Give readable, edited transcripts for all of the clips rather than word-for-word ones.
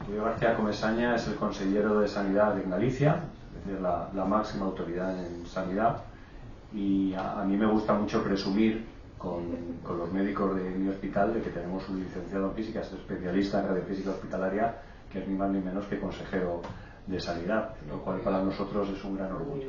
Julio García Comesaña es el consejero de Sanidad en Galicia, es decir, la máxima autoridad en sanidad, y a mí me gusta mucho presumir con los médicos de mi hospital de que tenemos un licenciado en física, es especialista en radiofísica hospitalaria, que es ni más ni menos que consejero de sanidad, lo cual para nosotros es un gran orgullo.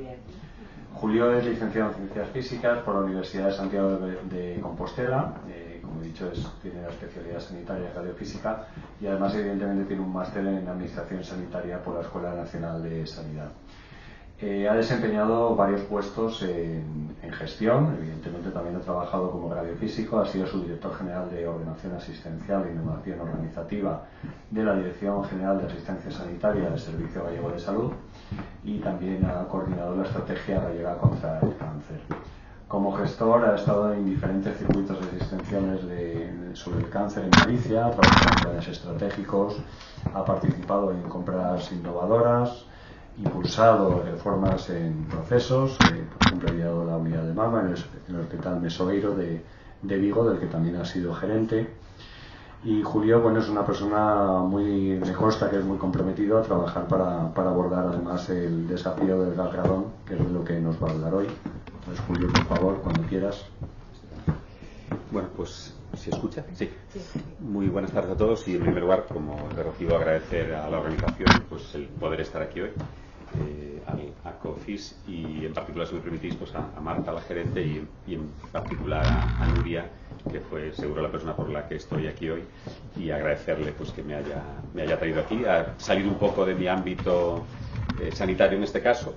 Julio es licenciado en Ciencias Físicas por la Universidad de Santiago de Compostela, como he dicho tiene la especialidad sanitaria en radiofísica y además evidentemente tiene un máster en Administración Sanitaria por la Escuela Nacional de Sanidad. Ha desempeñado varios puestos en gestión, evidentemente también ha trabajado como radiofísico, ha sido subdirector general de Ordenación Asistencial e Innovación Organizativa de la Dirección General de Asistencia Sanitaria del Servicio Gallego de Salud y también ha coordinado la estrategia gallega contra el cáncer. Como gestor ha estado en diferentes circuitos asistenciales sobre el cáncer en Galicia, ha trabajado en planes estratégicos, ha participado en compras innovadoras, impulsado reformas en procesos, por ejemplo ha liderado la unidad de mama en el Hospital Mesoeiro de Vigo, del que también ha sido gerente. Y Julio, bueno, es una persona me consta que es muy comprometido a trabajar para abordar además el desafío del gas radón, que es de lo que nos va a hablar hoy. Entonces, Julio, por favor, cuando quieras. Bueno, pues, ¿se escucha? Sí. Muy buenas tardes a todos y en primer lugar, como de recibo, agradecer a la organización pues el poder estar aquí hoy, a COFIS y en particular, si me permitís, pues a Marta, la gerente, y en particular a Nuria, que fue seguro la persona por la que estoy aquí hoy, y agradecerle pues que me haya traído aquí, a salir un poco de mi ámbito sanitario en este caso,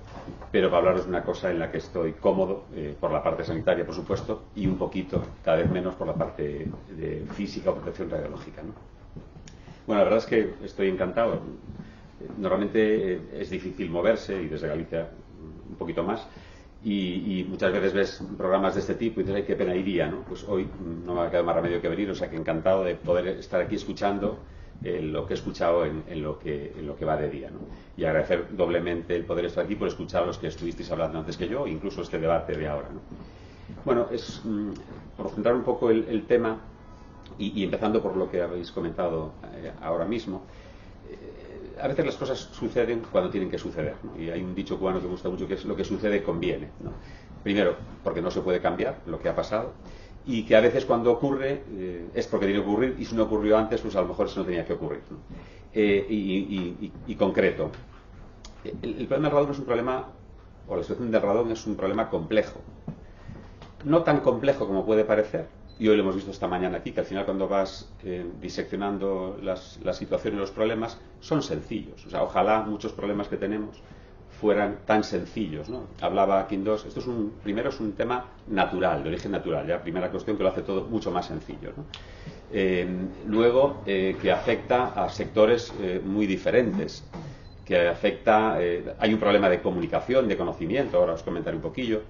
pero para hablaros de una cosa en la que estoy cómodo, por la parte sanitaria, por supuesto, y un poquito, cada vez menos, por la parte de física o protección radiológica, ¿no? Bueno, la verdad es que estoy encantado. Normalmente es difícil moverse, y desde Galicia un poquito más, y muchas veces ves programas de este tipo y dices, ay, qué pena iría, ¿no? Pues hoy no me ha quedado más remedio que venir, o sea que encantado de poder estar aquí escuchando lo que he escuchado en lo que va de día, ¿no? Y agradecer doblemente el poder estar aquí por escuchar a los que estuvisteis hablando antes que yo, incluso este debate de ahora, ¿no? Bueno, es por centrar un poco el tema y empezando por lo que habéis comentado ahora mismo. A veces las cosas suceden cuando tienen que suceder, ¿no? Y hay un dicho cubano que me gusta mucho, que es: lo que sucede conviene, ¿no? Primero, porque no se puede cambiar lo que ha pasado, y que a veces cuando ocurre es porque tiene que ocurrir, y si no ocurrió antes, pues a lo mejor eso no tenía que ocurrir, ¿no? Y concreto, el problema del radón es un problema, o la situación del radón es un problema complejo. No tan complejo como puede parecer, y hoy lo hemos visto esta mañana aquí, que al final cuando vas diseccionando las situaciones y los problemas, son sencillos. O sea, ojalá muchos problemas que tenemos fueran tan sencillos, ¿no? Hablaba Quindós, primero es un tema natural, de origen natural, ya primera cuestión que lo hace todo mucho más sencillo, ¿no? Luego, que afecta a sectores muy diferentes, que afecta, hay un problema de comunicación, de conocimiento, ahora os comentaré un poquillo,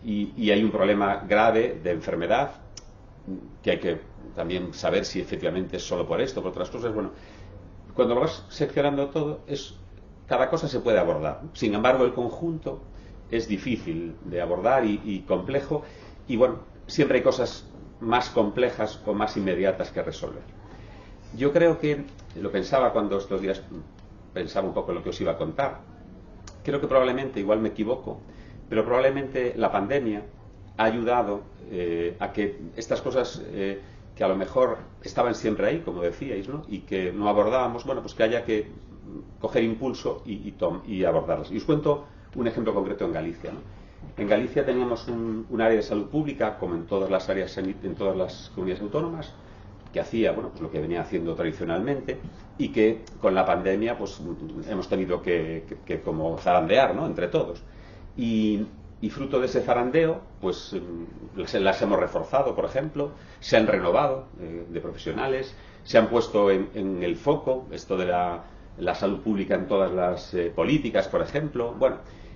y hay un problema grave de enfermedad, que hay que también saber si efectivamente es solo por esto, por otras cosas. Bueno, cuando lo vas seccionando todo, cada cosa se puede abordar. Sin embargo, el conjunto es difícil de abordar y complejo, y bueno, siempre hay cosas más complejas o más inmediatas que resolver. Yo creo que, lo pensaba cuando estos días pensaba un poco en lo que os iba a contar, creo que probablemente, igual me equivoco, pero probablemente la pandemia ha ayudado a que estas cosas que a lo mejor estaban siempre ahí, como decíais, ¿no? Y que no abordábamos, bueno, pues que haya que coger impulso y abordarlas. Y os cuento un ejemplo concreto en Galicia, ¿no? En Galicia teníamos un área de salud pública, como en todas las áreas, en todas las comunidades autónomas, que hacía, bueno, pues lo que venía haciendo tradicionalmente, y que con la pandemia pues hemos tenido que como zarandear, ¿no?, entre todos. Y fruto de ese zarandeo, pues las hemos reforzado, por ejemplo, se han renovado de profesionales, se han puesto en el foco esto de la salud pública en todas las políticas, por ejemplo. Bueno,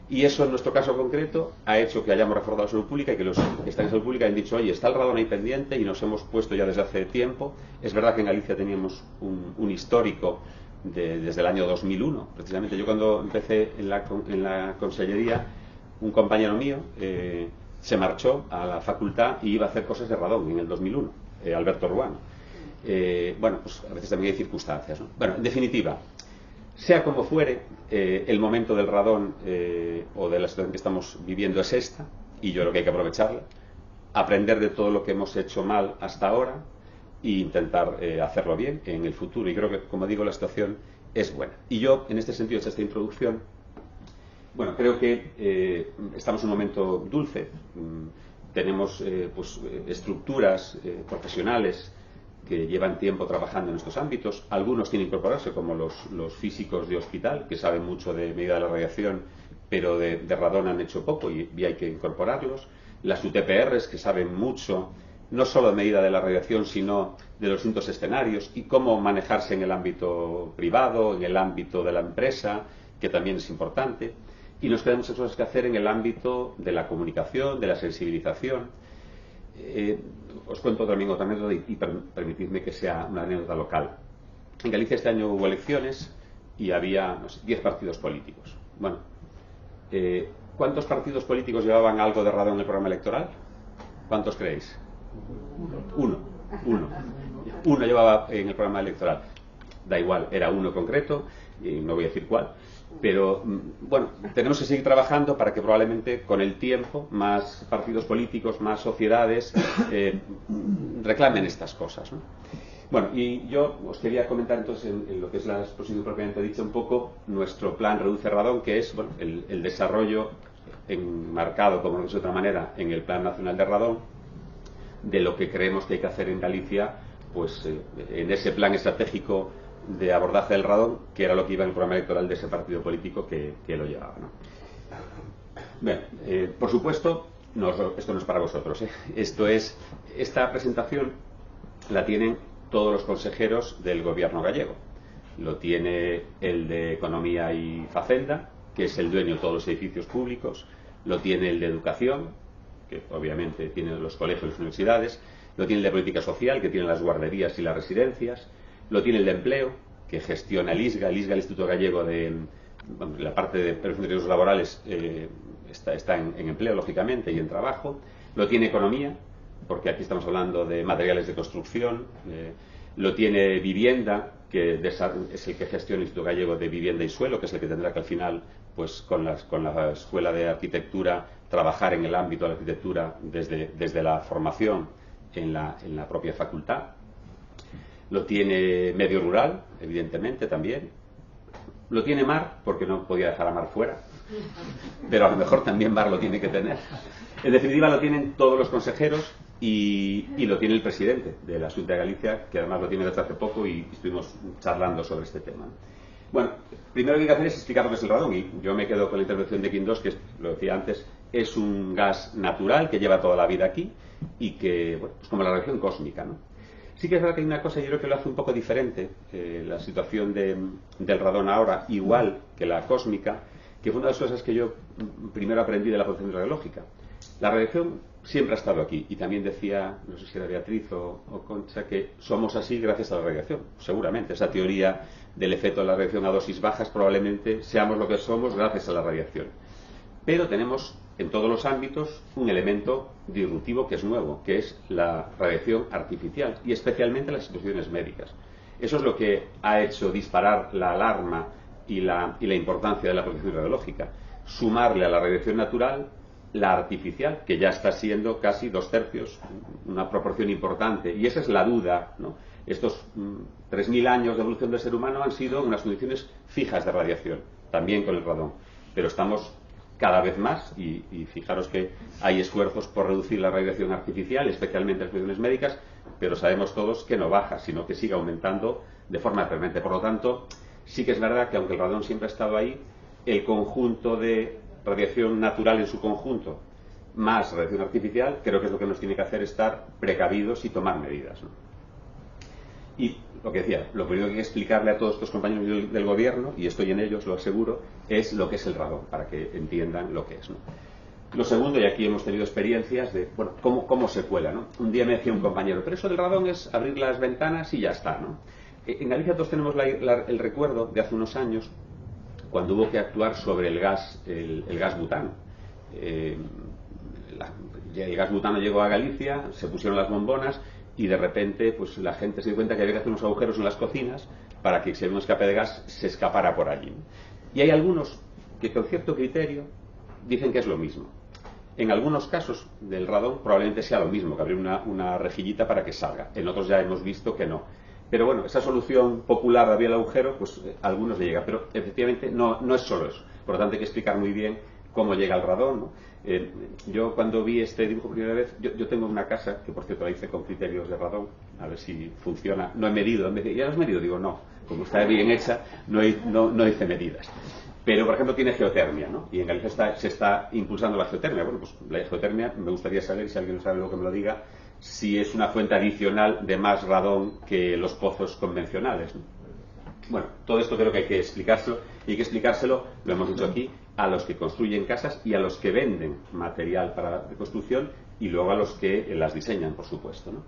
y eso en nuestro caso concreto ha hecho que hayamos reforzado la salud pública y que los que están en salud pública han dicho, oye, está el radón ahí pendiente, y nos hemos puesto ya desde hace tiempo. Es verdad que en Galicia teníamos un histórico desde el año 2001, precisamente. Yo cuando empecé en la consellería, un compañero mío se marchó a la facultad y iba a hacer cosas de radón en el 2001, Alberto Ruano. bueno, pues a veces también hay circunstancias, ¿no? Bueno, en definitiva, sea como fuere, el momento del radón o de la situación que estamos viviendo es esta, y yo creo que hay que aprovecharla, aprender de todo lo que hemos hecho mal hasta ahora e intentar hacerlo bien en el futuro. Y creo que, como digo, la situación es buena. Y yo, en este sentido, hecha esta introducción, bueno, creo que estamos en un momento dulce. Tenemos pues, estructuras profesionales que llevan tiempo trabajando en estos ámbitos. Algunos tienen que incorporarse, como los físicos de hospital, que saben mucho de medida de la radiación, pero de radón han hecho poco y hay que incorporarlos. Las UTPRs, que saben mucho, no solo de medida de la radiación, sino de los distintos escenarios y cómo manejarse en el ámbito privado, en el ámbito de la empresa, que también es importante. Y nos quedan muchas cosas que hacer en el ámbito de la comunicación, de la sensibilización. Os cuento también otra anécdota y permitidme que sea una anécdota local. En Galicia este año hubo elecciones y había, no sé, 10 partidos políticos. Bueno, ¿cuántos partidos políticos llevaban algo de radón en el programa electoral? ¿Cuántos creéis? Uno llevaba en el programa electoral. Da igual, era uno concreto, y no voy a decir cuál. Pero, bueno, tenemos que seguir trabajando para que probablemente con el tiempo más partidos políticos, más sociedades reclamen estas cosas, ¿no? Bueno, y yo os quería comentar entonces en lo que es la exposición propiamente dicha un poco nuestro plan Reduce Radón, que es bueno, el desarrollo enmarcado, como no es de otra manera, en el Plan Nacional de Radón, de lo que creemos que hay que hacer en Galicia, pues en ese plan estratégico de abordaje del radón, que era lo que iba en el programa electoral de ese partido político que lo llevaba, ¿no? Bien, por supuesto, esto no es para vosotros, ¿eh? Esta presentación la tienen todos los consejeros del gobierno gallego. Lo tiene el de Economía y Facenda, que es el dueño de todos los edificios públicos. Lo tiene el de Educación, que obviamente tiene los colegios y las universidades. Lo tiene el de Política Social, que tiene las guarderías y las residencias. Lo tiene el de Empleo, que gestiona el ISGA, el Instituto Gallego de la parte de prevención de riesgos laborales está en empleo, lógicamente, y en trabajo. Lo tiene Economía, porque aquí estamos hablando de materiales de construcción. Lo tiene Vivienda, que es el que gestiona el Instituto Gallego de Vivienda y Suelo, que es el que tendrá que al final, pues con la Escuela de Arquitectura, trabajar en el ámbito de la arquitectura desde la formación en la propia facultad. Lo tiene Medio Rural, evidentemente, también. Lo tiene Mar, porque no podía dejar a Mar fuera, pero a lo mejor también Mar lo tiene que tener. En definitiva, lo tienen todos los consejeros y lo tiene el presidente de la Xunta de Galicia, que además lo tiene desde hace poco y estuvimos charlando sobre este tema. Bueno, primero lo que hay que hacer es explicar lo que es el radón, y yo me quedo con la intervención de Quindós, que lo decía antes, es un gas natural que lleva toda la vida aquí y que, bueno, es como la radiación cósmica, ¿no? Sí que es verdad que hay una cosa, yo creo que lo hace un poco diferente, la situación del radón ahora, igual que la cósmica, que fue una de las cosas que yo primero aprendí de la potencia radiológica. La radiación siempre ha estado aquí, y también decía, no sé si era Beatriz o Concha, que somos así gracias a la radiación. Seguramente, esa teoría del efecto de la radiación a dosis bajas, probablemente seamos lo que somos gracias a la radiación. Pero tenemos en todos los ámbitos un elemento disruptivo que es nuevo, que es la radiación artificial, y especialmente en las instituciones médicas. Eso es lo que ha hecho disparar la alarma y la importancia de la protección radiológica. Sumarle a la radiación natural la artificial, que ya está siendo casi 2/3, una proporción importante. Y esa es la duda, ¿no? Estos 3.000 años de evolución del ser humano han sido unas condiciones fijas de radiación, también con el radón. Pero estamos cada vez más, y fijaros que hay esfuerzos por reducir la radiación artificial, especialmente en las instituciones médicas, pero sabemos todos que no baja, sino que sigue aumentando de forma permanente. Por lo tanto, sí que es verdad que aunque el radón siempre ha estado ahí, el conjunto de radiación natural en su conjunto, más radiación artificial, creo que es lo que nos tiene que hacer estar precavidos y tomar medidas, ¿no? Y lo que decía, lo primero que hay que explicarle a todos estos compañeros del gobierno, y estoy en ellos, lo aseguro, es lo que es el radón, para que entiendan lo que es, ¿no? Lo segundo, y aquí hemos tenido experiencias de, bueno, cómo se cuela, ¿no? Un día me decía un compañero, pero eso del radón es abrir las ventanas y ya está, ¿no? En Galicia todos tenemos el recuerdo de hace unos años, cuando hubo que actuar sobre el gas butano. El gas butano llegó a Galicia, se pusieron las bombonas, y de repente pues la gente se dio cuenta que había que hacer unos agujeros en las cocinas para que si había un escape de gas se escapara por allí. Y hay algunos que con cierto criterio dicen que es lo mismo. En algunos casos del radón probablemente sea lo mismo, que abrir una rejillita para que salga. En otros ya hemos visto que no. Pero bueno, esa solución popular de abrir el agujero, pues a algunos le llega. Pero efectivamente no es solo eso. Por lo tanto hay que explicar muy bien cómo llega el radón, ¿no? Yo cuando vi este dibujo por primera vez, yo tengo una casa, que por cierto la hice con criterios de radón, a ver si funciona. No he medido, ¿ya lo has medido? Digo, no, como está bien hecha, no hice medidas. Pero, por ejemplo, tiene geotermia, ¿no? Y en Galicia se está impulsando la geotermia. Bueno, pues la geotermia, me gustaría saber, si alguien lo sabe, luego que me lo diga, si es una fuente adicional de más radón que los pozos convencionales, ¿no? Bueno, todo esto creo que hay que explicárselo, y hay que explicárselo, lo hemos dicho aquí, a los que construyen casas y a los que venden material de construcción, y luego a los que las diseñan, por supuesto, ¿no?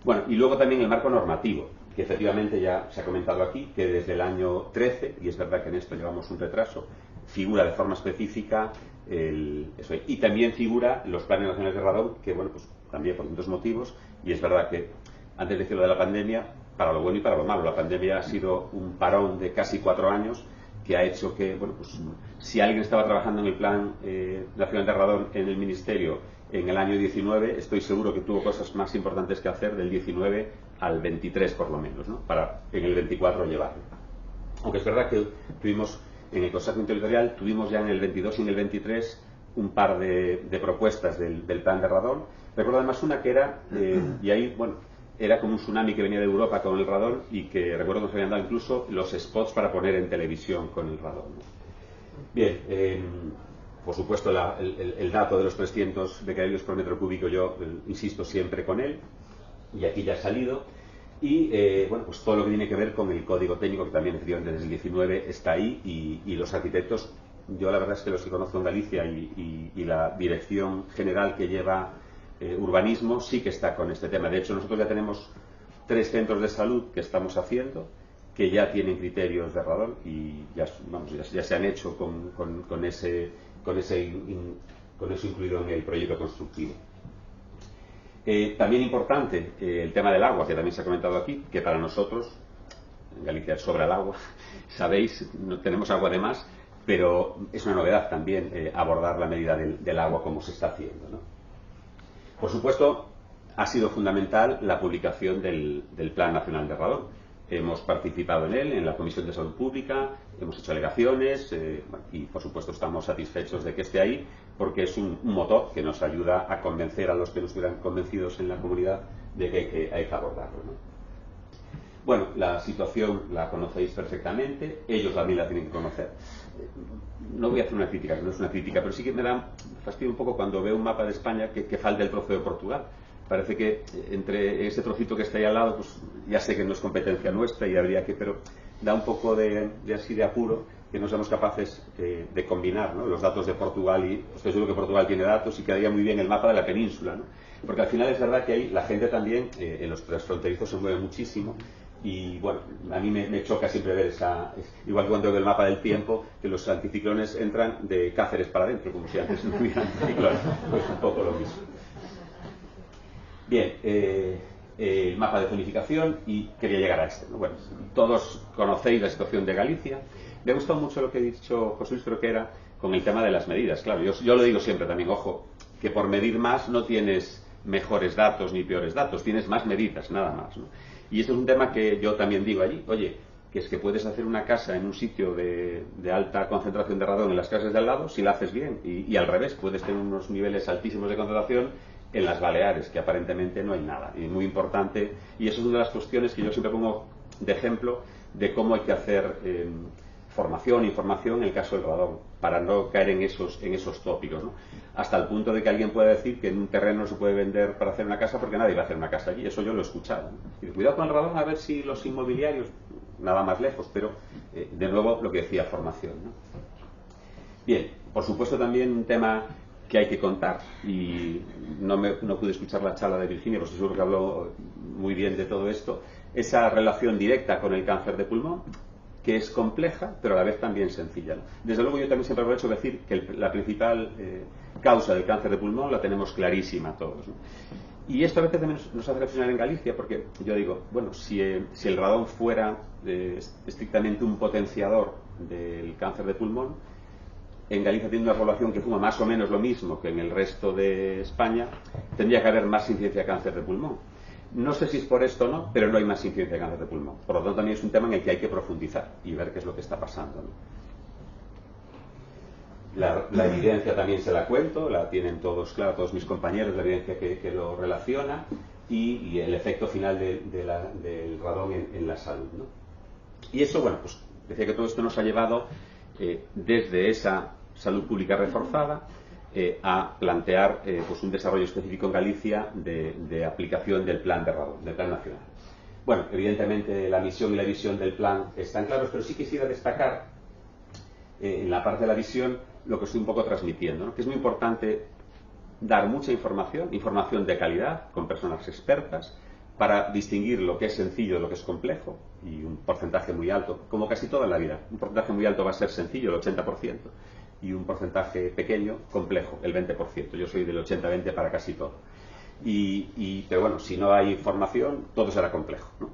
Bueno, y luego también el marco normativo, que efectivamente ya se ha comentado aquí, que desde el año 13, y es verdad que en esto llevamos un retraso, figura de forma específica eso. Y también figura los planes nacionales de radón, que bueno, pues también por muchos motivos, y es verdad que antes de decirlo de la pandemia, para lo bueno y para lo malo, la pandemia ha sido un parón de casi 4 años que ha hecho que, bueno, pues si alguien estaba trabajando en el plan nacional de radón en el Ministerio en el año 19, estoy seguro que tuvo cosas más importantes que hacer del 19 al 23 por lo menos, ¿no? Para en el 24 llevarlo. Aunque es verdad que tuvimos en el Consejo Interterritorial, tuvimos ya en el 22 y en el 23 un par de propuestas del plan de radón. Recuerdo además una que era, y ahí, bueno, era como un tsunami que venía de Europa con el radón, y que recuerdo que se habían dado incluso los spots para poner en televisión con el radón, ¿no? Bien, por supuesto el dato de los 300 becquerelios por metro cúbico, yo insisto siempre con él, y aquí ya ha salido. Y bueno, pues todo lo que tiene que ver con el código técnico, que también efectivamente desde el 19 está ahí, y los arquitectos, yo la verdad es que los que conozco en Galicia y la dirección general que lleva urbanismo sí que está con este tema. De hecho, nosotros ya tenemos 3 centros de salud que estamos haciendo, que ya tienen criterios de radón, y ya se han hecho con eso incluido en el proyecto constructivo. También importante el tema del agua, que también se ha comentado aquí, que para nosotros, en Galicia sobra el agua, sabéis, no tenemos agua de más, pero es una novedad también abordar la medida del agua como se está haciendo, ¿no? Por supuesto, ha sido fundamental la publicación del Plan Nacional de Radón. Hemos participado en él, en la Comisión de Salud Pública, hemos hecho alegaciones, y por supuesto estamos satisfechos de que esté ahí, porque es un motor que nos ayuda a convencer a los que no estuvieran convencidos en la comunidad de que hay que abordarlo, ¿no? Bueno, la situación la conocéis perfectamente, ellos también la tienen que conocer. No voy a hacer una crítica, que no es una crítica, pero sí que me da fastidio un poco cuando veo un mapa de España que falta el trozo de Portugal. Parece que entre ese trocito que está ahí al lado, pues ya sé que no es competencia nuestra y habría que, pero da un poco de apuro que no seamos capaces de combinar, ¿no?, los datos de Portugal, y estoy seguro que Portugal tiene datos y quedaría muy bien el mapa de la península, ¿no? Porque al final es verdad que ahí la gente también, en los transfronterizos se mueve muchísimo, y bueno, a mí me choca siempre ver igual que cuando veo el mapa del tiempo, que los anticiclones entran de Cáceres para adentro, como si antes no hubiera anticiclones, pues un poco lo mismo. Bien, el mapa de zonificación, y quería llegar a este, ¿no? Bueno, todos conocéis la situación de Galicia. Me ha gustado mucho lo que ha dicho José Luis, creo que era, con el tema de las medidas. Claro, yo lo digo siempre también, ojo, que por medir más no tienes mejores datos ni peores datos, tienes más medidas, nada más, ¿no? Y esto es un tema que yo también digo allí, oye, que es que puedes hacer una casa en un sitio de alta concentración de radón en las casas de al lado si la haces bien, y al revés, puedes tener unos niveles altísimos de concentración en las Baleares, que aparentemente no hay nada, y muy importante, y eso es una de las cuestiones que yo siempre pongo de ejemplo de cómo hay que hacer formación e información en el caso del radón, para no caer en esos tópicos, ¿no? Hasta el punto de que alguien pueda decir que en un terreno no se puede vender para hacer una casa porque nadie va a hacer una casa allí. Eso yo lo he escuchado, ¿no? Y cuidado con el radón, a ver si los inmobiliarios, nada más lejos, pero de nuevo lo que decía, formación, ¿no? Bien, por supuesto también un tema que hay que contar, y no pude escuchar la charla de Virginia, pero seguro que habló muy bien de todo esto, esa relación directa con el cáncer de pulmón, que es compleja, pero a la vez también sencilla, ¿no? Desde luego yo también siempre aprovecho de decir que la principal causa del cáncer de pulmón la tenemos clarísima todos, ¿no? Y esto a veces también nos hace reflexionar en Galicia, porque yo digo, bueno, si el radón fuera estrictamente un potenciador del cáncer de pulmón, en Galicia tiene una población que fuma más o menos lo mismo que en el resto de España, tendría que haber más incidencia de cáncer de pulmón. No sé si es por esto o no, pero no hay más incidencia de cáncer de pulmón. Por lo tanto, también es un tema en el que hay que profundizar y ver qué es lo que está pasando, ¿no? La evidencia también se la cuento, la tienen todos, claro, todos mis compañeros, la evidencia que lo relaciona y el efecto final del radón en la salud, ¿no? Y eso, bueno, pues decía que todo esto nos ha llevado desde esa salud pública reforzada a plantear pues un desarrollo específico en Galicia de aplicación del plan de radón, del plan nacional. Bueno, evidentemente la misión y la visión del plan están claros, pero sí quisiera destacar en la parte de la visión lo que estoy un poco transmitiendo, ¿no? Que es muy importante dar mucha información de calidad, con personas expertas, para distinguir lo que es sencillo de lo que es complejo, y un porcentaje muy alto, como casi toda en la vida, un porcentaje muy alto va a ser sencillo, el 80%, y un porcentaje pequeño, complejo, el 20%. Yo soy del 80-20 para casi todo. Pero bueno, si no hay información, todo será complejo, ¿no?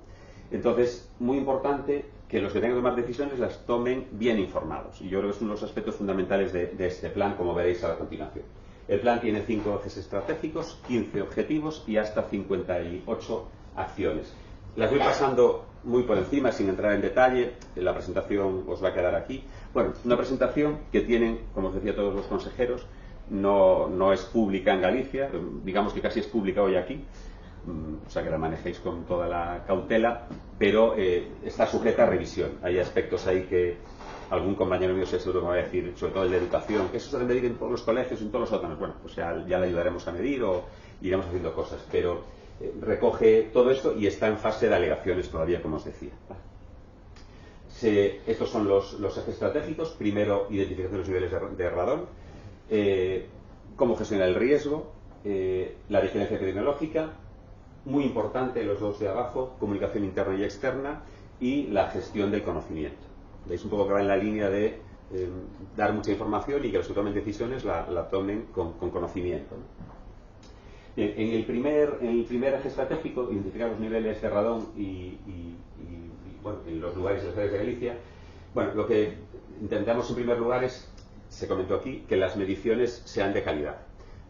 Entonces, muy importante que los que tengan que tomar decisiones las tomen bien informados. Y yo creo que es uno de los aspectos fundamentales de este plan, como veréis a la continuación. El plan tiene 5 ejes estratégicos, 15 objetivos y hasta 58 acciones. Las voy pasando muy por encima, sin entrar en detalle. La presentación os va a quedar aquí. Bueno, una presentación que tienen, como os decía todos los consejeros, no es pública en Galicia, digamos que casi es pública hoy aquí, o sea que la manejéis con toda la cautela, pero está sujeta a revisión. Hay aspectos ahí que algún compañero mío seguro me va a decir, sobre todo el de educación, que eso se debe medir en todos los colegios, en todos los sótanos. Bueno, pues ya le ayudaremos a medir o iremos haciendo cosas, pero recoge todo esto y está en fase de alegaciones todavía, como os decía. Estos son los ejes estratégicos. Primero, identificación de los niveles de radón, cómo gestionar el riesgo, la vigilancia epidemiológica, muy importante los dos de abajo, comunicación interna y externa, y la gestión del conocimiento. Veis un poco que va en la línea de dar mucha información y que los que tomen decisiones la tomen con conocimiento, ¿no? Bien, en el primer eje estratégico, identificar los niveles de radón y bueno, en los lugares y las ciudades de Galicia. Bueno, lo que intentamos en primer lugar es, se comentó aquí, que las mediciones sean de calidad.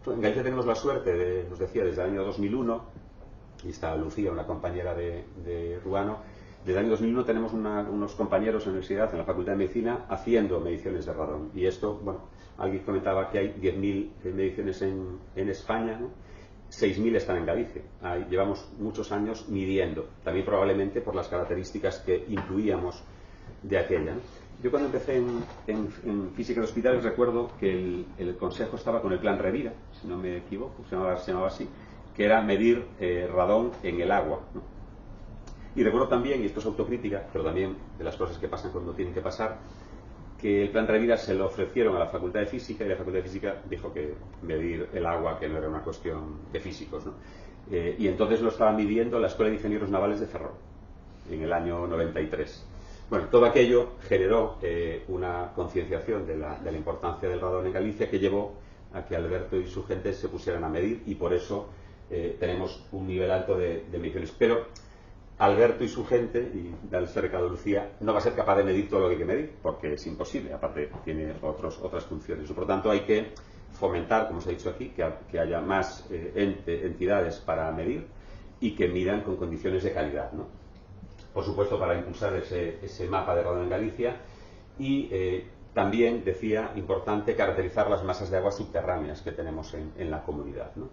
En Galicia tenemos la suerte, os decía, desde el año 2001, y está Lucía, una compañera de Ruano, desde el año 2001 tenemos unos compañeros en la universidad, en la Facultad de Medicina, haciendo mediciones de radón. Y esto, bueno, alguien comentaba que hay 10.000 mediciones en España, ¿no? 6.000 están en Galicia. Llevamos muchos años midiendo, también probablemente por las características que intuíamos de aquella, ¿no? Yo cuando empecé en física de hospitales recuerdo que el consejo estaba con el plan Revira, si no me equivoco, se llamaba así, que era medir radón en el agua, ¿no? Y recuerdo también, y esto es autocrítica, pero también de las cosas que pasan cuando tienen que pasar, que el plan Revira se lo ofrecieron a la Facultad de Física y la Facultad de Física dijo que medir el agua, que no era una cuestión de físicos, ¿no? Y entonces lo estaba midiendo la Escuela de Ingenieros Navales de Ferrol, en el año 93. Bueno, todo aquello generó una concienciación de la importancia del radón en Galicia, que llevó a que Alberto y su gente se pusieran a medir, y por eso tenemos un nivel alto de mediciones. Pero Alberto y su gente, y darle este recado a Lucía, no va a ser capaz de medir todo lo que hay que medir, porque es imposible, aparte tiene otras funciones. Por lo tanto, hay que fomentar, como os he dicho aquí, que haya más entidades para medir y que midan con condiciones de calidad, ¿no? Por supuesto, para impulsar ese mapa de radón en Galicia, y también, decía, importante caracterizar las masas de agua subterráneas que tenemos en la comunidad, ¿no?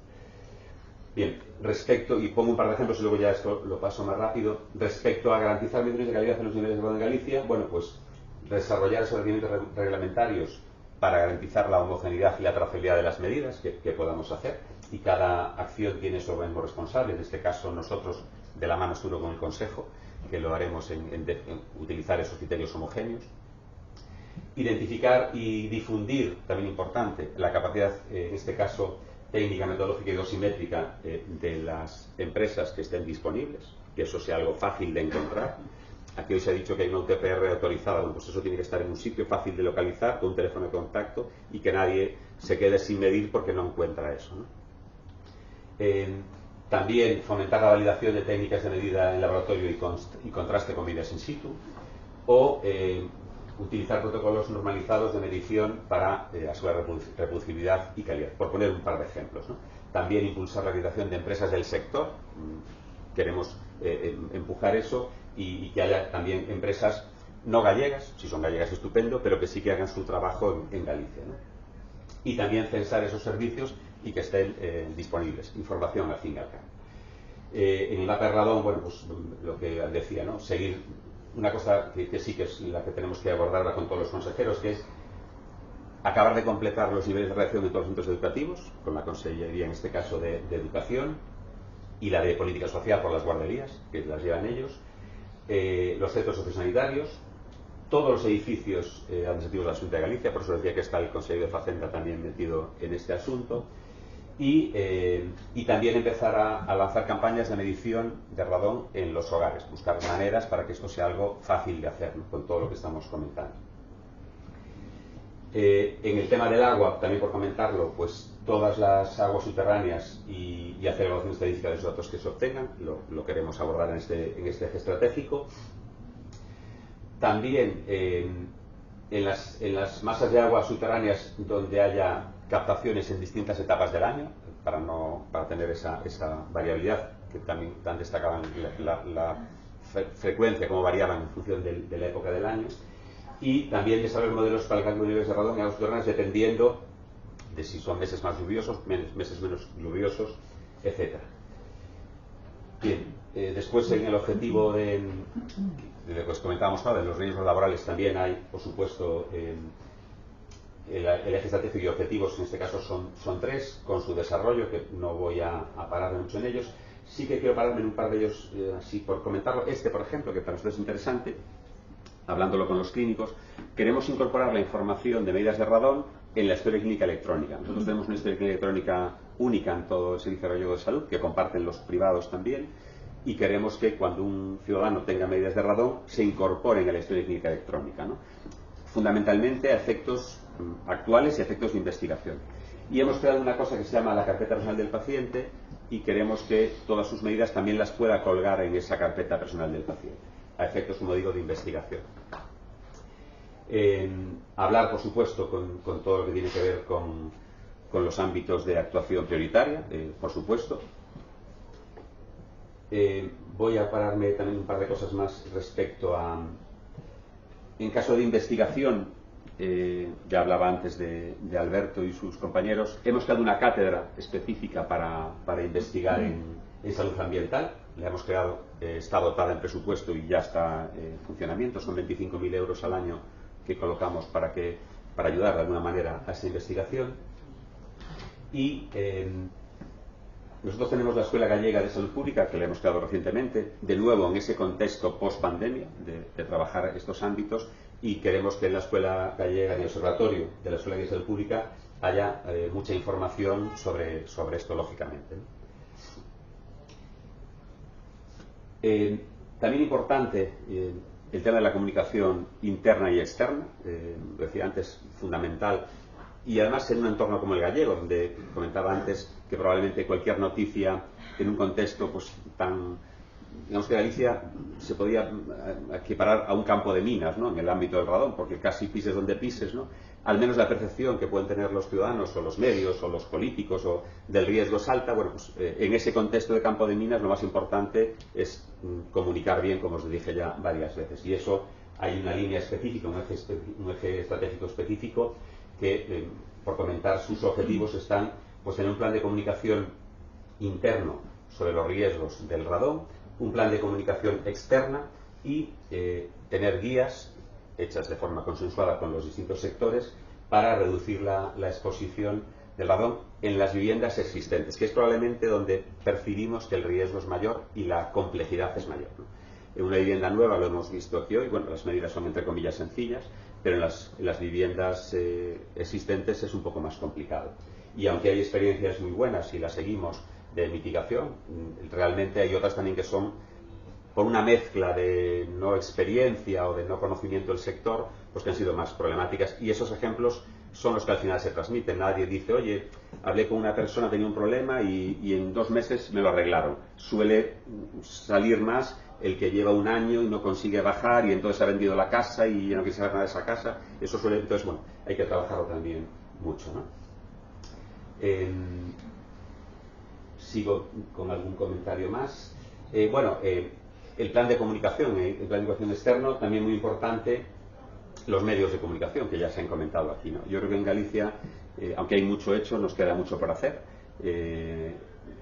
Bien, respecto, y pongo un par de ejemplos y luego ya esto lo paso más rápido, respecto a garantizar mediciones de calidad en los niveles de radón en Galicia, bueno, pues desarrollar esos requerimientos reglamentarios para garantizar la homogeneidad y la trazabilidad de las medidas que podamos hacer, y cada acción tiene su organismo responsable, en este caso nosotros de la mano estuvo con el Consejo, que lo haremos en utilizar esos criterios homogéneos. Identificar y difundir, también importante, la capacidad, en este caso, técnica, metodológica y dosimétrica de las empresas que estén disponibles, que eso sea algo fácil de encontrar. Aquí hoy se ha dicho que hay una UTPR autorizada, bueno, pues eso tiene que estar en un sitio fácil de localizar, con un teléfono de contacto, y que nadie se quede sin medir porque no encuentra eso, ¿no? También fomentar la validación de técnicas de medida en laboratorio y contraste con medidas in situ, o utilizar protocolos normalizados de medición para asegurar reproducibilidad y calidad, por poner un par de ejemplos, ¿no? También impulsar la acreditación de empresas del sector. Queremos empujar eso y que haya también empresas no gallegas, si son gallegas estupendo, pero que sí que hagan su trabajo en Galicia, ¿no? Y también censar esos servicios y que estén disponibles, información al fin y al cabo. En el mapa de radón, bueno, pues lo que decía, ¿no? Seguir una cosa que sí que es la que tenemos que abordarla con todos los consejeros, que es acabar de completar los niveles de reacción de todos los centros educativos, con la Consellería en este caso de Educación y la de Política Social por las guarderías, que las llevan ellos, los centros sociosanitarios, todos los edificios administrativos de la Xunta de Galicia, por eso decía que está el Consejo de Facenda también metido en este asunto, y también empezar a lanzar campañas de medición de radón en los hogares, buscar maneras para que esto sea algo fácil de hacer, ¿no? Con todo lo que estamos comentando. En el tema del agua, también por comentarlo, pues todas las aguas subterráneas y hacer evaluación estadística de los datos que se obtengan, lo queremos abordar en este eje estratégico. También en las masas de agua subterráneas donde haya captaciones en distintas etapas del año, para tener esa variabilidad, que también tan destacaban la frecuencia, como variaban en función de la época del año, y también desarrollar modelos para el cálculo de niveles de radón en aguas subterráneas dependiendo de si son meses más lluviosos, meses menos lluviosos, etc. Bien, después en el objetivo de lo que os comentábamos ahora, de los riesgos laborales, también hay, por supuesto, el eje estratégico y objetivos, en este caso son tres, con su desarrollo, que no voy a pararme mucho en ellos. Sí que quiero pararme en un par de ellos, así por comentarlo. Por ejemplo, que para nosotros es interesante, hablándolo con los clínicos, queremos incorporar la información de medidas de radón en la historia clínica electrónica. Nosotros tenemos una historia clínica electrónica única en todo el Servicio Gallego de Salud, que comparten los privados también, y queremos que cuando un ciudadano tenga medidas de radón se incorporen a la historia clínica electrónica, ¿no? Fundamentalmente a efectos actuales y a efectos de investigación. Y hemos creado una cosa que se llama la carpeta personal del paciente, y queremos que todas sus medidas también las pueda colgar en esa carpeta personal del paciente, a efectos, como digo, de investigación. Hablar, por supuesto, con todo lo que tiene que ver con los ámbitos de actuación prioritaria, por supuesto. Voy a pararme también un par de cosas más respecto a... En caso de investigación, ya hablaba antes de Alberto y sus compañeros, hemos creado una cátedra específica para investigar en salud ambiental. La hemos creado, está dotada en presupuesto y ya está en funcionamiento. Son 25.000 euros al año que colocamos para ayudar de alguna manera a esa investigación. Y nosotros tenemos la Escuela Gallega de Salud Pública, que la hemos creado recientemente, de nuevo en ese contexto post-pandemia de trabajar estos ámbitos, y queremos que en la Escuela Gallega, en el observatorio de la Escuela Gallega de Salud Pública, haya mucha información sobre esto, lógicamente, ¿no? También importante el tema de la comunicación interna y externa, lo decía antes, fundamental, y además en un entorno como el gallego, donde comentaba antes que probablemente cualquier noticia en un contexto pues tan... Digamos que Galicia se podía equiparar a un campo de minas, ¿no? En el ámbito del radón, porque casi pises donde pises, ¿no? Al menos la percepción que pueden tener los ciudadanos o los medios o los políticos o del riesgo es alta. Bueno, pues en ese contexto de campo de minas lo más importante es comunicar bien, como os dije ya varias veces, y eso hay una línea específica, un eje estratégico específico que, por comentar sus objetivos, están pues en un plan de comunicación interno sobre los riesgos del radón, un plan de comunicación externa y tener guías hechas de forma consensuada con los distintos sectores para reducir la exposición del radón en las viviendas existentes, que es probablemente donde percibimos que el riesgo es mayor y la complejidad es mayor, ¿no? En una vivienda nueva, lo hemos visto aquí hoy, bueno, las medidas son entre comillas sencillas, pero en las viviendas existentes es un poco más complicado. Y aunque hay experiencias muy buenas y las seguimos de mitigación, realmente hay otras también que son por una mezcla de no experiencia o de no conocimiento del sector, pues que han sido más problemáticas, y esos ejemplos son los que al final se transmiten. Nadie dice, oye, hablé con una persona, tenía un problema y en 2 meses me lo arreglaron. Suele salir más el que lleva 1 año y no consigue bajar y entonces ha vendido la casa y ya no quiere saber nada de esa casa. Eso suele, entonces, bueno, hay que trabajarlo también mucho, ¿no? Sigo con algún comentario más. El plan de comunicación, externo, también muy importante, los medios de comunicación, que ya se han comentado aquí, ¿no? Yo creo que en Galicia, aunque hay mucho hecho, nos queda mucho por hacer.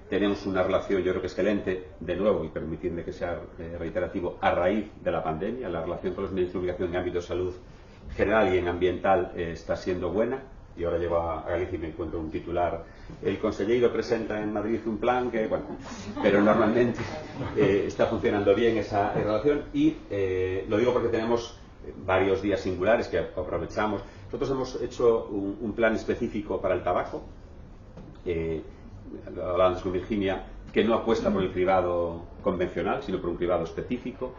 Tenemos una relación, yo creo que excelente, de nuevo, y permitidme que sea reiterativo, a raíz de la pandemia. La relación con los medios de comunicación en ámbito de salud general y en ambiental está siendo buena. Y ahora llego a Galicia y me encuentro un titular. El consejero presenta en Madrid un plan que, bueno, pero normalmente está funcionando bien esa relación. Y lo digo porque tenemos varios días singulares que aprovechamos. Nosotros hemos hecho un plan específico para el tabaco. Hablamos con Virginia, que no apuesta por el privado convencional, sino por un privado específico.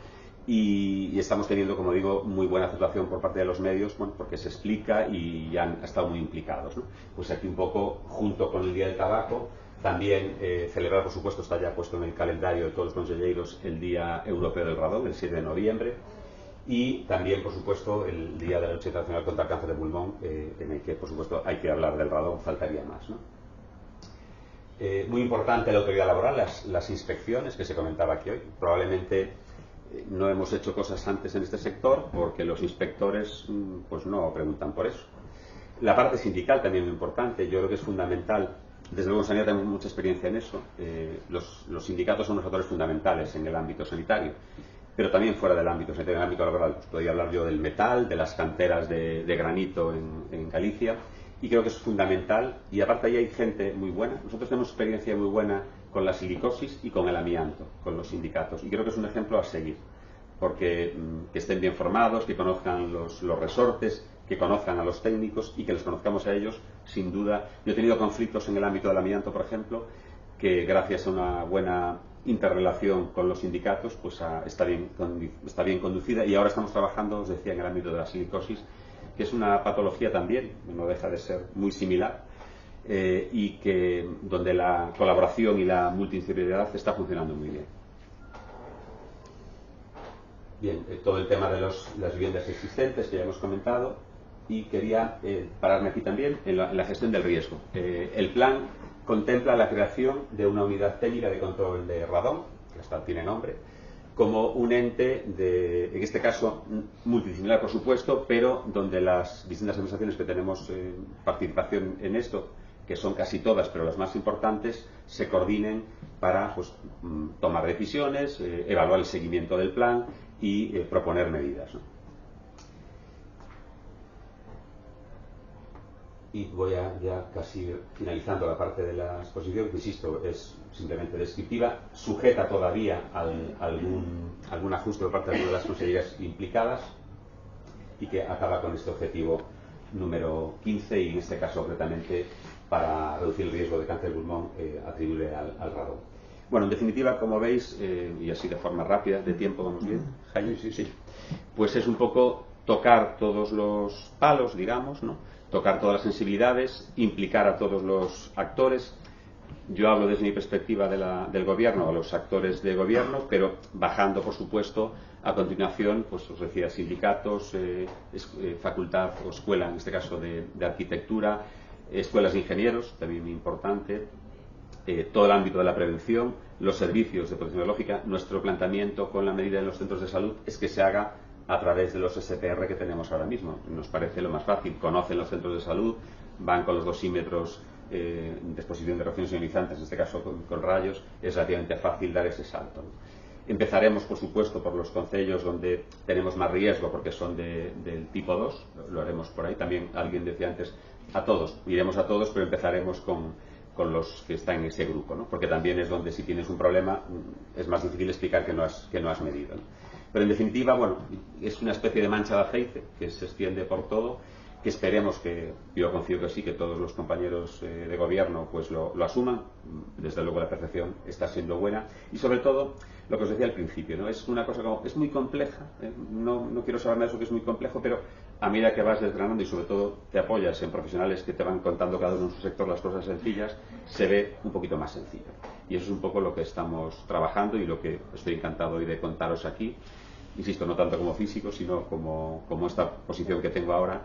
Y estamos teniendo, como digo, muy buena aceptación por parte de los medios, bueno, porque se explica y ya han estado muy implicados, ¿no? Pues aquí un poco, junto con el Día del Tabaco, también celebrar, por supuesto, está ya puesto en el calendario de todos los consejeros el Día Europeo del Radón, el 7 de noviembre, y también, por supuesto, el Día de la Lucha Internacional contra el Cáncer de Pulmón, en el que, por supuesto, hay que hablar del radón, faltaría más, ¿no? Muy importante la autoridad laboral, las inspecciones que se comentaba aquí hoy. Probablemente no hemos hecho cosas antes en este sector porque los inspectores pues no preguntan por eso. La parte sindical también es muy importante. Yo creo que es fundamental. Desde luego en sanidad tenemos mucha experiencia en eso. Los sindicatos son unos actores fundamentales en el ámbito sanitario, pero también fuera del ámbito sanitario, en el ámbito laboral. Pues podría hablar yo del metal, de las canteras de granito en Galicia, y creo que es fundamental. Y aparte ahí hay gente muy buena. Nosotros tenemos experiencia muy buena con la silicosis y con el amianto, con los sindicatos, y creo que es un ejemplo a seguir, porque que estén bien formados, que conozcan los resortes, que conozcan a los técnicos y que les conozcamos a ellos, sin duda. Yo he tenido conflictos en el ámbito del amianto, por ejemplo, que gracias a una buena interrelación con los sindicatos pues está bien conducida, y ahora estamos trabajando, os decía, en el ámbito de la silicosis, que es una patología también, no deja de ser muy similar, y que donde la colaboración y la multidisciplinaridad está funcionando muy bien. Bien, todo el tema de las viviendas existentes que ya hemos comentado, y quería pararme aquí también en la gestión del riesgo. El plan contempla la creación de una unidad técnica de control de radón, que hasta tiene nombre, como un ente en este caso multidisciplinar, por supuesto, pero donde las distintas administraciones que tenemos participación en esto, que son casi todas, pero las más importantes, se coordinen para pues, tomar decisiones, evaluar el seguimiento del plan y proponer medidas, ¿no? Y voy ya casi finalizando la parte de la exposición, que insisto, es simplemente descriptiva, sujeta todavía a algún ajuste por parte de las consejerías implicadas, y que acaba con este objetivo número 15, y en este caso concretamente para reducir el riesgo de cáncer de pulmón atribuible al radón. Bueno, en definitiva, como veis, y así de forma rápida, de tiempo vamos bien, Jaime, sí. Pues es un poco tocar todos los palos, digamos, ¿no? Tocar todas las sensibilidades, implicar a todos los actores. Yo hablo desde mi perspectiva del gobierno, a los actores de gobierno, pero bajando, por supuesto, a continuación, pues os decía, sindicatos, facultad o escuela, en este caso de arquitectura, escuelas de ingenieros, también muy importante, todo el ámbito de la prevención, los servicios de protección biológica. Nuestro planteamiento con la medida de los centros de salud es que se haga a través de los SPR que tenemos ahora mismo. Nos parece lo más fácil. Conocen los centros de salud, van con los dosímetros de exposición de radiaciones ionizantes, en este caso con rayos, es relativamente fácil dar ese salto, ¿no? Empezaremos, por supuesto, por los concellos donde tenemos más riesgo, porque son del tipo 2, lo haremos por ahí. También alguien decía antes, iremos a todos, pero empezaremos con los que están en ese grupo, ¿no? Porque también es donde, si tienes un problema, es más difícil explicar que no has medido, ¿no? Pero en definitiva, bueno, es una especie de mancha de aceite que se extiende por todo, que esperemos que, yo confío que sí, que todos los compañeros de gobierno pues lo asuman. Desde luego la percepción está siendo buena y sobre todo lo que os decía al principio, ¿no? Es una cosa es muy compleja, no quiero saber nada de eso, que es muy complejo, pero a medida que vas desgranando y sobre todo te apoyas en profesionales que te van contando cada uno en su sector las cosas sencillas, se ve un poquito más sencillo. Y eso es un poco lo que estamos trabajando y lo que estoy encantado hoy de contaros aquí. Insisto, no tanto como físico, sino como esta posición que tengo ahora.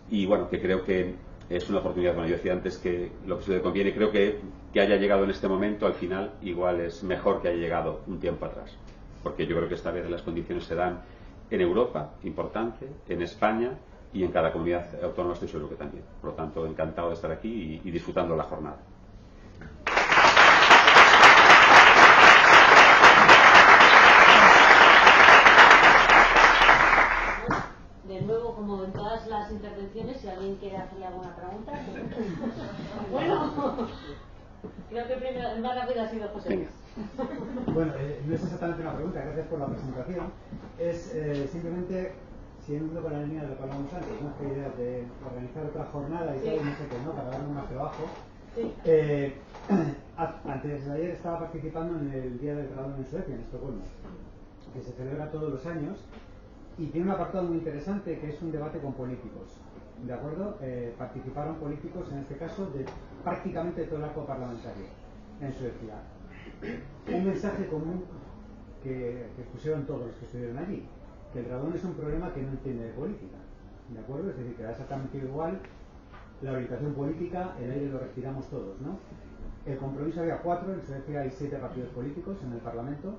Y bueno, que creo que es una oportunidad. Bueno, yo decía antes que lo que se le conviene, creo que haya llegado en este momento, al final, igual es mejor que haya llegado un tiempo atrás. Porque yo creo que esta vez las condiciones se dan en Europa, importante, en España y en cada comunidad autónoma estoy seguro que también. Por lo tanto, encantado de estar aquí y disfrutando la jornada. De nuevo, como en todas las intervenciones, si alguien quiere hacerle alguna pregunta. Bueno, creo que primero, el más rápido ha sido José Luis. Bueno, no es exactamente una pregunta, gracias por la presentación. Es simplemente, siguiendo con la línea de lo que hablamos antes, ¿no? Que idea de organizar otra jornada y tal, no sé qué, ¿no? Para darle más trabajo. Sí. Antes de ayer estaba participando en el Día del Graduado en Suecia, en Estocolmo, que se celebra todos los años. Y tiene un apartado muy interesante que es un debate con políticos, ¿de acuerdo? Participaron políticos, en este caso, de prácticamente todo el arco parlamentario en Suecia. Un mensaje común que pusieron todos los que estuvieron allí, que el radón es un problema que no entiende de política, ¿de acuerdo? Es decir, que da exactamente igual la orientación política, el aire lo respiramos todos, ¿no? El compromiso había 4, en Suecia hay 7 partidos políticos en el Parlamento.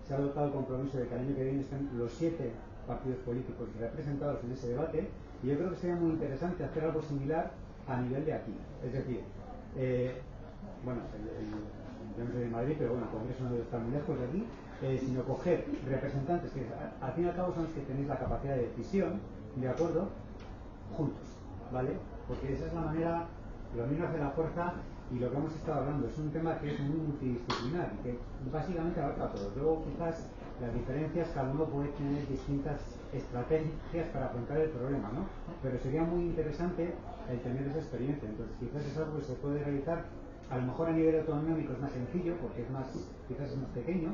Se ha adoptado el compromiso de que el año que viene estén los 7 partidos políticos representados en ese debate, y yo creo que sería muy interesante hacer algo similar a nivel de aquí. Es decir, bueno, yo no soy de Madrid, pero bueno, el Congreso no debe estar muy lejos de aquí, sino coger representantes que al fin y al cabo son los que tenéis la capacidad de decisión, ¿de acuerdo? Juntos, ¿vale? Porque esa es la manera, lo mismo hace la fuerza. Y lo que hemos estado hablando es un tema que es muy multidisciplinar y que básicamente abarca a todos. Luego quizás las diferencias, cada uno puede tener distintas estrategias para afrontar el problema, ¿no? Pero sería muy interesante el tener esa experiencia. Entonces quizás es algo que se puede realizar, a lo mejor a nivel autonómico es más sencillo porque es más, quizás es más pequeño,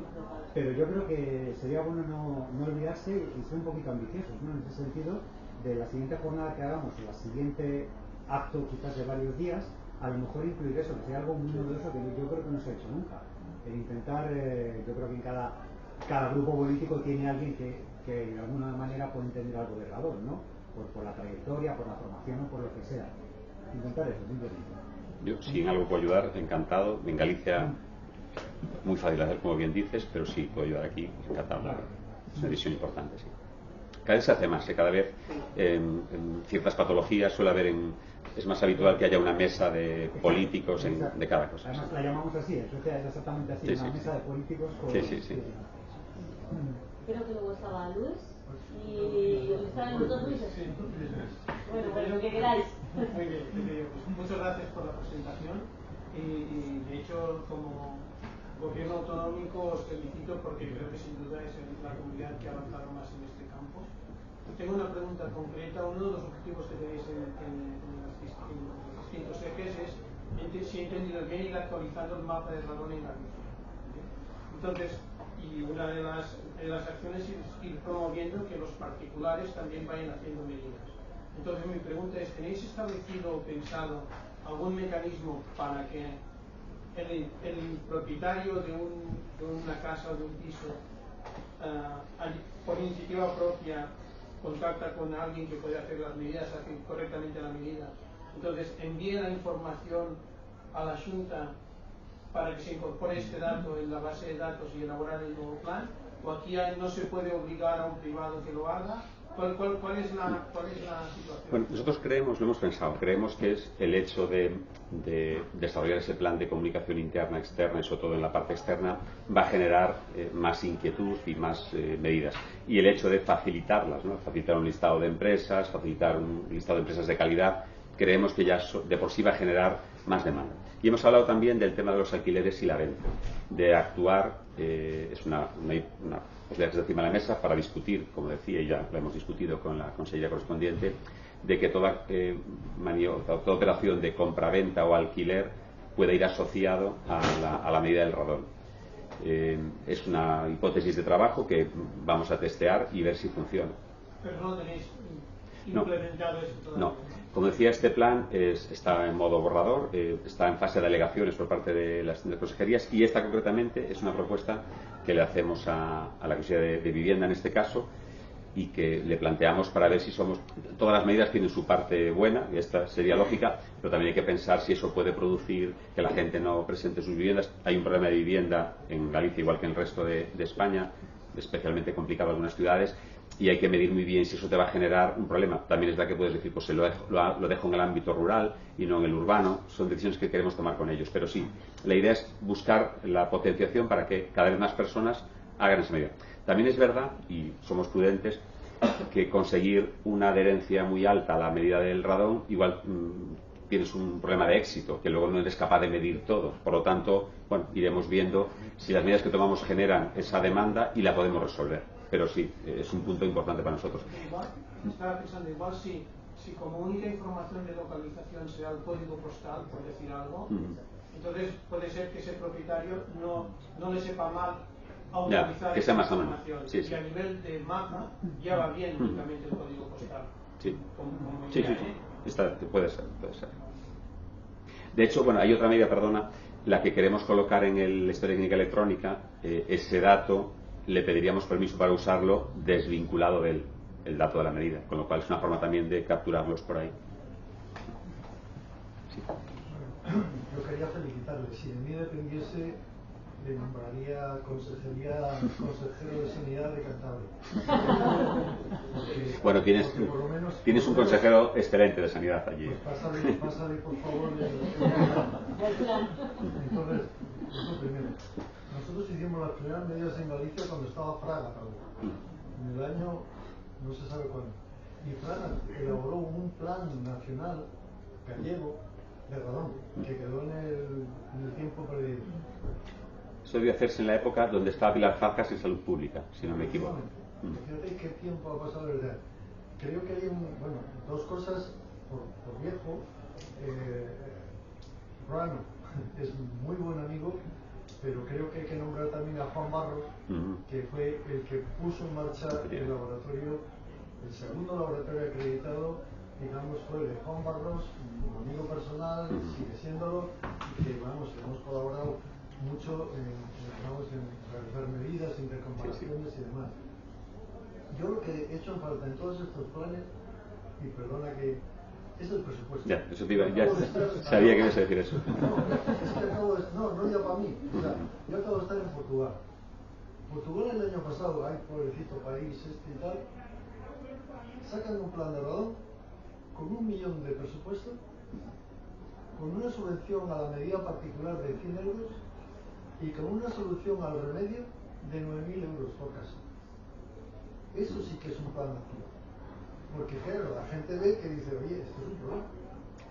pero yo creo que sería bueno no olvidarse y ser un poquito ambiciosos, ¿no? En ese sentido, de la siguiente jornada que hagamos o la siguiente acto quizás de varios días, a lo mejor incluir eso, que sea algo muy novedoso que yo creo que no se ha hecho nunca. El intentar, yo creo que en cada grupo político tiene alguien que de alguna manera puede entender algo de radón, ¿no? Por la trayectoria, por la formación o por lo que sea. Intentar eso, simplemente. Yo, si en algo puedo ayudar, encantado. En Galicia, muy fácil de hacer, como bien dices, pero sí puedo ayudar aquí, encantado. Claro. Es una decisión importante, sí. Cada vez se hace más, cada vez en ciertas patologías suele haber es más habitual que haya una mesa de políticos de cada cosa. Además la llamamos así, en Suecia es exactamente así, una mesa de políticos con... Sí. Creo que luego estaba Luis y estaban los dos Luises. Bueno, lo que queráis. Muy bien, pues muchas gracias por la presentación y de hecho como gobierno autonómico os felicito porque creo que sin duda es la comunidad que ha avanzado más en este campo. Tengo una pregunta concreta. Uno de los objetivos que tenéis en los distintos ejes es, si he entendido bien, ir actualizando el mapa de radón en Galicia. Entonces, y una de las acciones es ir promoviendo que los particulares también vayan haciendo medidas. Entonces mi pregunta es, ¿tenéis establecido o pensado algún mecanismo para que el propietario de una casa o de un piso por iniciativa propia contacta con alguien que puede hacer las medidas, hacer correctamente la medida, entonces envíe la información a la Junta para que se incorpore este dato en la base de datos y elaborar el nuevo plan? ¿O aquí no se puede obligar a un privado que lo haga? ¿Cuál es la situación? Bueno, nosotros creemos, lo hemos pensado, creemos que es el hecho de desarrollar ese plan de comunicación interna, externa y sobre todo en la parte externa va a generar más inquietud y más medidas. Y el hecho de facilitarlas, ¿no? Facilitar un listado de empresas, facilitar un listado de empresas de calidad, creemos que ya de por sí va a generar más demanda. Y hemos hablado también del tema de los alquileres y la venta, de actuar es una posibilidad que está encima de la mesa para discutir, como decía, y ya lo hemos discutido con la consejera correspondiente, de que toda operación de compra-venta o alquiler pueda ir asociado a la medida del radón. Es una hipótesis de trabajo que vamos a testear y ver si funciona. Pero no tenéis implementado eso todavía. No. Como decía, este plan está en modo borrador, está en fase de alegaciones por parte de las consejerías, y esta concretamente es una propuesta que le hacemos a la Consejería de Vivienda en este caso, y que le planteamos para ver si somos... Todas las medidas tienen su parte buena, y esta sería lógica, pero también hay que pensar si eso puede producir que la gente no presente sus viviendas. Hay un problema de vivienda en Galicia, igual que en el resto de España, especialmente complicado en algunas ciudades, y hay que medir muy bien si eso te va a generar un problema. También es verdad que puedes decir, pues lo dejo en el ámbito rural y no en el urbano. Son decisiones que queremos tomar con ellos, pero sí, la idea es buscar la potenciación para que cada vez más personas hagan esa medida. También es verdad, y somos prudentes, que conseguir una adherencia muy alta a la medida del radón, igual tienes un problema de éxito, que luego no eres capaz de medir todo. Por lo tanto, bueno, iremos viendo si las medidas que tomamos generan esa demanda y la podemos resolver. Pero sí, es un punto importante para nosotros. Igual, estaba pensando, igual si como única información de localización sea el código postal, por decir algo, entonces puede ser que ese propietario no le sepa mal autorizar que sea más información. Sí. Y a nivel de mapa ya va bien únicamente el código postal. Sí. Como Sí. Puede ser. De hecho, bueno, hay otra medida, perdona, la que queremos colocar en el Historia Clínica Electrónica. Ese dato le pediríamos permiso para usarlo desvinculado del dato de la medida, con lo cual es una forma también de capturarlos por ahí. Sí. Yo quería felicitarle. Si de mí dependiese, le nombraría consejero de Sanidad de Cantabria. Bueno, tienes un consejero excelente de Sanidad allí. Pues pásale por favor Entonces, eso primero. Nosotros hicimos las primeras medidas en Galicia cuando estaba Fraga, en el año no se sabe cuándo. Y Fraga elaboró un plan nacional gallego de radón que quedó en el tiempo perdido. Eso debió hacerse en la época donde estaba Pilar Farcas en Salud Pública, si no me equivoco. Fíjate qué tiempo ha pasado desde ahí. Creo que hay dos cosas por viejo. Rano es muy buen amigo, pero creo que hay que nombrar también a Juan Barros, que fue el que puso en marcha el laboratorio, el segundo laboratorio acreditado, digamos, fue de Juan Barros, un amigo personal, sigue siéndolo, y que hemos colaborado mucho en realizar medidas, intercomparaciones y demás. Yo lo que he hecho en falta en todos estos planes, y perdona que es el presupuesto. Ya, eso te iba, ya sabía que ibas a decir eso. Es que acabo de, no ya para mí. O sea, yo acabo de estar en Portugal. Portugal el año pasado, ay pobrecito país y tal, sacan un plan de radón con 1 millón de presupuesto, con una subvención a la medida particular de 100 euros y con una solución al remedio de 9.000 euros por casa. Eso sí que es un plan activo. Porque claro, la gente ve que dice, oye, esto es un problema.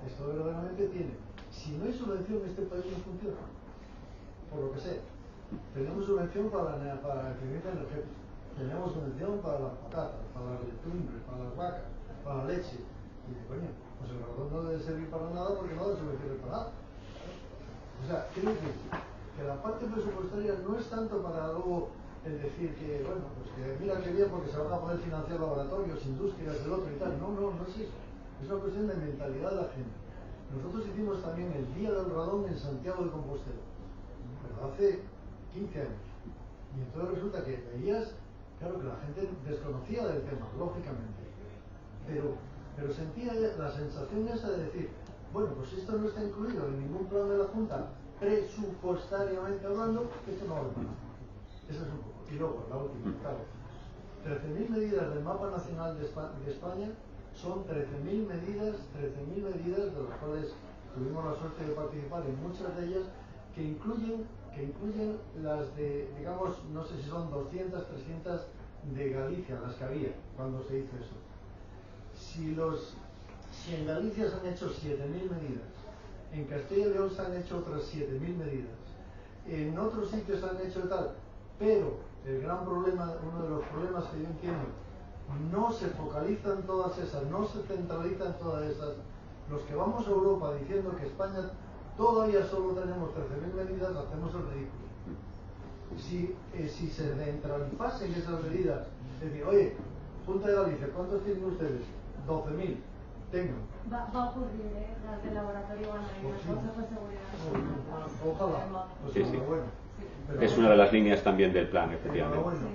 Esto verdaderamente tiene. Si no hay subvención, este país no funciona. Por lo que sea. Tenemos subvención para la eficiencia energética. Tenemos subvención para las patatas, para las legumbres, para las vacas, para la leche. Y dice, coño, pues el radón no debe servir para nada porque no debe subvenciones para nada. O sea, quiero decir que la parte presupuestaria no es tanto para luego el decir que, bueno, pues que mira qué bien porque se van a poder financiar laboratorios, industrias, del otro y tal. No es eso. Es una cuestión de mentalidad de la gente. Nosotros hicimos también el Día del Radón en Santiago de Compostela, pero hace 15 años. Y entonces resulta que veías, claro que la gente desconocía del tema, lógicamente, pero sentía la sensación esa de decir, bueno, pues esto no está incluido en ningún plan de la Junta, presupuestariamente hablando, esto no vale para nada. Eso es un poco. Y luego, la última, claro. 13.000 medidas del Mapa Nacional de España son 13.000 medidas, de las cuales tuvimos la suerte de participar en muchas de ellas, que incluyen las de, digamos, no sé si son 200, 300 de Galicia, las que había cuando se hizo eso. Si en Galicia se han hecho 7.000 medidas, en Castilla y León se han hecho otras 7.000 medidas, en otros sitios se han hecho tal, Pero el gran problema, uno de los problemas que yo entiendo, no se focalizan todas esas, no se centralizan todas esas. Los que vamos a Europa diciendo que España todavía solo tenemos 13.000 medidas, hacemos el ridículo. Si se centralizasen esas medidas, es decir, oye, Junta de Galicia, ¿cuántos tienen ustedes? 12.000. Tengo. Va a ocurrir, las del laboratorio van a ir, las cosas de seguridad. Ojalá. Pues Sí, sí. bueno. Es una de las líneas también del plan, efectivamente. Bueno,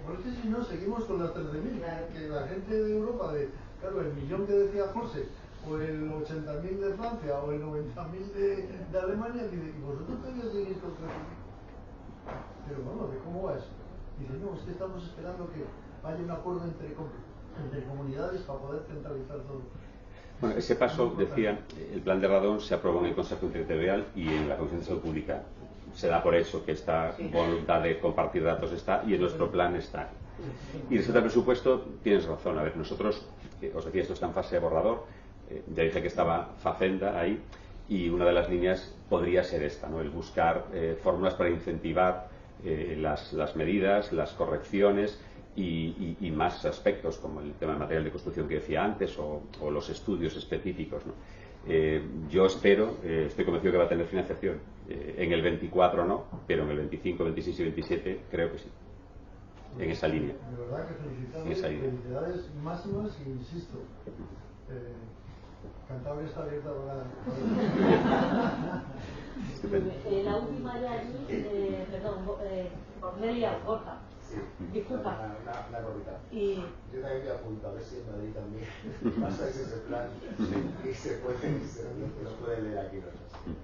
porque si no, seguimos con las 13.000, que la gente de Europa, claro, el millón que decía José, o el 80.000 de Francia, o el 90.000 de Alemania, dice, ¿y vosotros todavía seguís con 13.000? Pero vamos, ¿de cómo va eso? Dice, no, es que estamos esperando que haya un acuerdo entre comunidades para poder centralizar todo. Bueno, ese paso, decía, el plan de Radón se aprobó en el Consejo Interterritorial y en la Comisión de Salud Pública se da por hecho que esta voluntad de compartir datos está y en nuestro plan está. Y respecto al presupuesto, tienes razón. A ver, nosotros, os decía, esto está en fase de borrador. Ya dije que estaba Facenda ahí y una de las líneas podría ser esta, ¿no? El buscar fórmulas para incentivar las medidas, las correcciones y más aspectos como el tema del material de construcción que decía antes o los estudios específicos, ¿no? Yo espero, estoy convencido que va a tener financiación. En el 24 no, pero en el 25, 26 y 27 creo que sí. En esa línea. De verdad que felicidades máximas y insisto. Cantabria está abierta para... La última ya allí, perdón, Cornelia, Borja. Sí. Disculpa. Una cortita. Y... Yo también me apunto, a ver si en Madrid también pasáis ese plan y se puede leer aquí nosotros.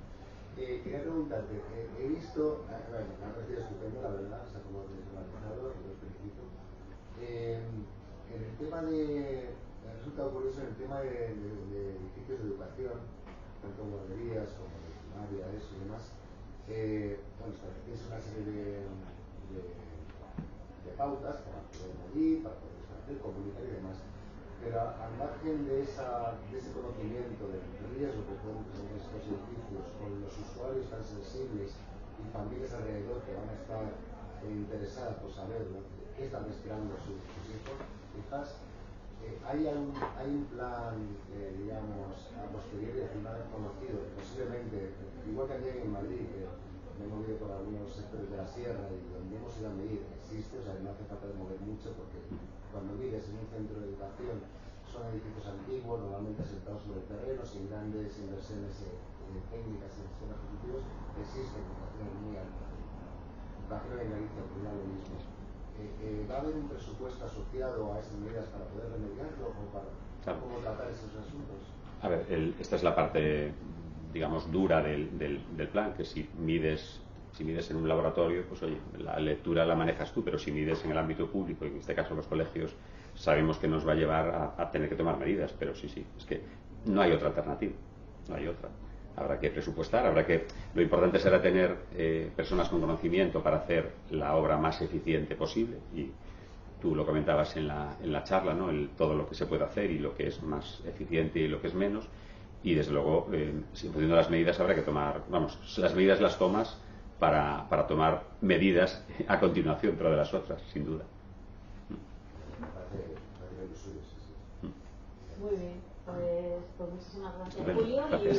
Quería preguntarte, he visto, bueno, me ha parecido estupendo, la verdad, o sea, como organizado, y los felicito. En el tema de, me ha resultado curioso en el tema de edificios de educación, tanto guarderías como de primaria, eso y demás. Bueno, establecéis una serie de pautas para poder medir, para poder establecer, comunicar y demás. Pero al margen de ese conocimiento del riesgo que pueden presentar estos edificios, con los usuarios tan sensibles y familias alrededor que van a estar interesadas por saber qué están esperando sus hijos, hijas, hay un plan, digamos, a posteriori de firmar conocido, posiblemente, igual que aquí en Madrid, que me he movido por algunos sectores de la sierra y donde hemos ido a medir, existe, o sea, no hace falta de mover mucho porque cuando mides en un centro de educación son edificios antiguos, normalmente asentados sobre terreno, sin grandes inversiones técnicas en sistemas ejecutivos, existen educaciones muy altas. Imagino que en Galicia ocurrirá lo mismo. ¿Va a haber un presupuesto asociado a esas medidas para poder remediarlo o para cómo tratar esos asuntos? A ver, esta es la parte, digamos, dura del plan, que si mides en un laboratorio, pues oye, la lectura la manejas tú, pero si mides en el ámbito público, y en este caso los colegios, sabemos que nos va a llevar a tener que tomar medidas, pero sí, es que no hay otra alternativa, no hay otra. Habrá que presupuestar, lo importante será tener personas con conocimiento para hacer la obra más eficiente posible, y tú lo comentabas en la charla, ¿no? Todo lo que se puede hacer y lo que es más eficiente y lo que es menos, y desde luego, poniendo las medidas habrá que tomar, las medidas las tomas para tomar medidas a continuación, pero de las otras, sin duda. Muy bien, pues muchísimas gracias, Bueno, Julio. gracias.